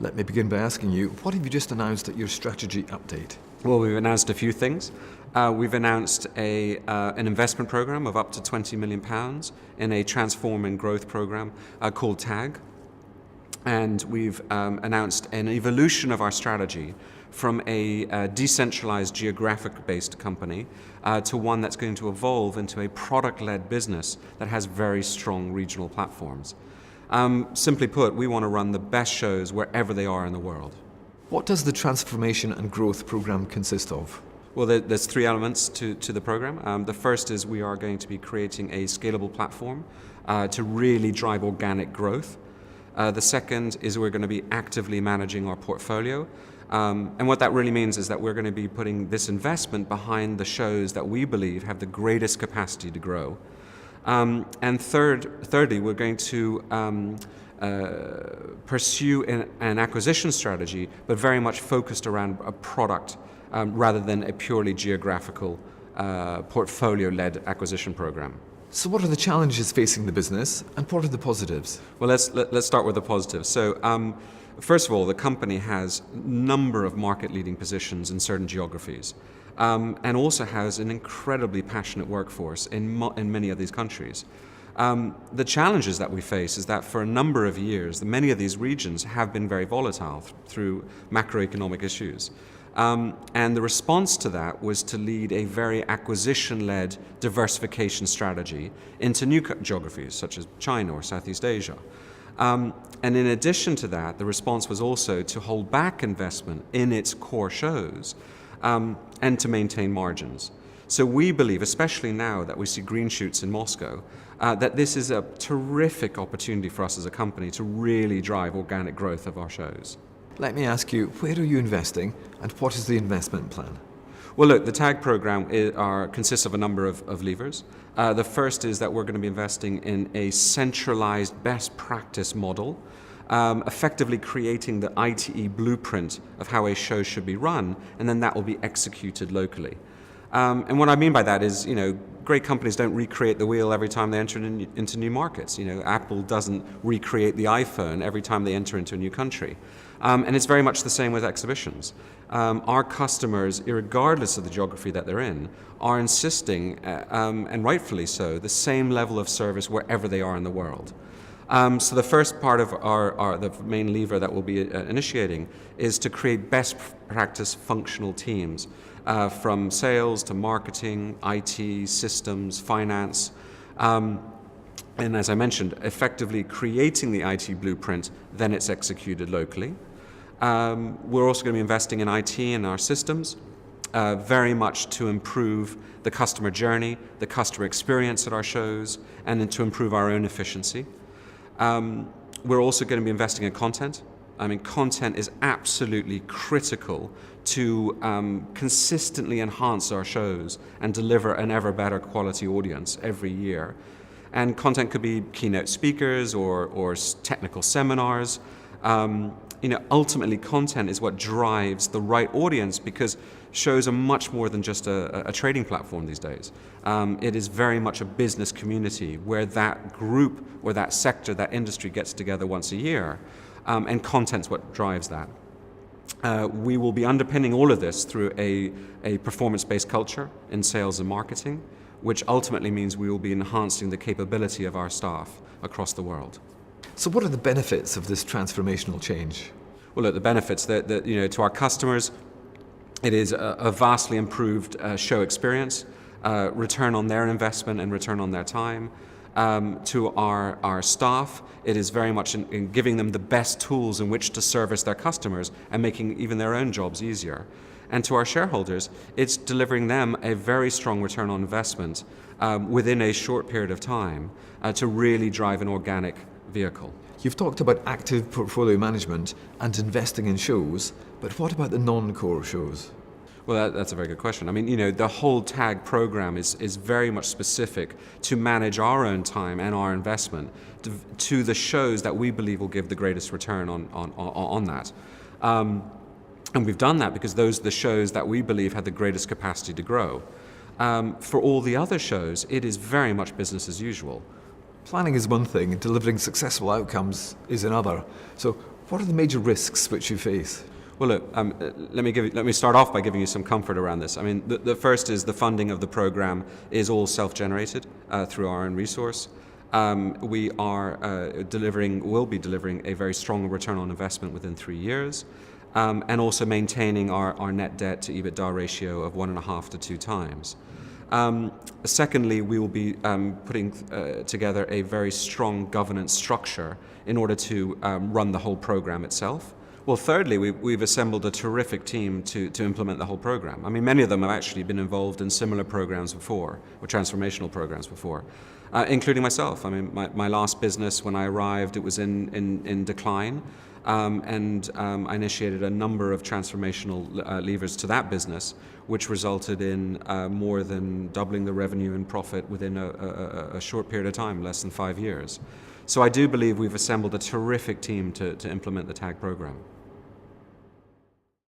Let me begin by asking you, what have you just announced at your strategy update? Well, we've announced a few things. We've announced an investment program of up to £20 million in a transform and growth program called TAG. And we've announced an evolution of our strategy from a decentralized geographic-based company to one that's going to evolve into a product-led business that has very strong regional platforms. Simply put, we want to run the best shows wherever they are in the world. What does the transformation and growth program consist of? Well, there's three elements to the program. The first is we are going to be creating a scalable platform to really drive organic growth. The second is we're going to be actively managing our portfolio. And what that really means is that we're going to be putting this investment behind the shows that we believe have the greatest capacity to grow. And thirdly, we're going to pursue an acquisition strategy, but very much focused around a product rather than a purely geographical portfolio-led acquisition program. So what are the challenges facing the business and what are the positives? Well, let's start with the positives. So first of all, the company has a number of market-leading positions in certain geographies and also has an incredibly passionate workforce in many of these countries. The challenges that we face is that for a number of years, many of these regions have been very volatile through macroeconomic issues. And the response to that was to lead a very acquisition-led diversification strategy into new geographies, such as China or Southeast Asia. And in addition to that, the response was also to hold back investment in its core shows and to maintain margins. So we believe, especially now that we see green shoots in Moscow, that this is a terrific opportunity for us as a company to really drive organic growth of our shows. Let me ask you, where are you investing and what is the investment plan? Well, look, the TAG program consists of a number of levers. The first is that we're going to be investing in a centralized best practice model, effectively creating the ITE blueprint of how a show should be run, and then that will be executed locally. And what I mean by that is, great companies don't recreate the wheel every time they enter into new markets. Apple doesn't recreate the iPhone every time they enter into a new country. And it's very much the same with exhibitions. Our customers, regardless of the geography that they're in, are insisting, and rightfully so, the same level of service wherever they are in the world. So the first part of the main lever that we'll be initiating is to create best practice functional teams from sales to marketing, IT, systems, finance, and as I mentioned, effectively creating the IT blueprint, then it's executed locally. We're also going to be investing in IT and our systems, very much to improve the customer journey, the customer experience at our shows, and then to improve our own efficiency. We're also going to be investing in content. Content is absolutely critical to consistently enhance our shows and deliver an ever better quality audience every year. And content could be keynote speakers or technical seminars. Ultimately, content is what drives the right audience because shows are much more than just a trading platform these days. It is very much a business community where that group or that sector, that industry gets together once a year, and content's what drives that. We will be underpinning all of this through a performance-based culture in sales and marketing, which ultimately means we will be enhancing the capability of our staff across the world. So what are the benefits of this transformational change? Well, look, the benefits that to our customers, it is a vastly improved show experience, return on their investment and return on their time. To our staff, it is very much in giving them the best tools in which to service their customers and making even their own jobs easier. And to our shareholders, it's delivering them a very strong return on investment within a short period of time to really drive an organic vehicle. You've talked about active portfolio management and investing in shows, but what about the non-core shows? Well, that's a very good question. The whole TAG program is very much specific to manage our own time and our investment to the shows that we believe will give the greatest return on that. And we've done that because those are the shows that we believe have the greatest capacity to grow. For all the other shows, it is very much business as usual. Planning is one thing, delivering successful outcomes is another. So What are the major risks which you face? Well, look, let me start off by giving you some comfort around this. I mean, the first is the funding of the program is all self-generated through our own resource. We are will be delivering a very strong return on investment within 3 years, and also maintaining our net debt to EBITDA ratio of 1.5 to 2 times. Secondly, we will be putting together a very strong governance structure in order to run the whole program itself. Well, thirdly, we've assembled a terrific team to implement the whole program. I mean, many of them have actually been involved in similar programs before, or transformational programs before, including myself. I mean, my last business, when I arrived, it was in decline, and I initiated a number of transformational levers to that business, which resulted in more than doubling the revenue and profit within a short period of time, less than 5 years. So I do believe we've assembled a terrific team to implement the TAG program.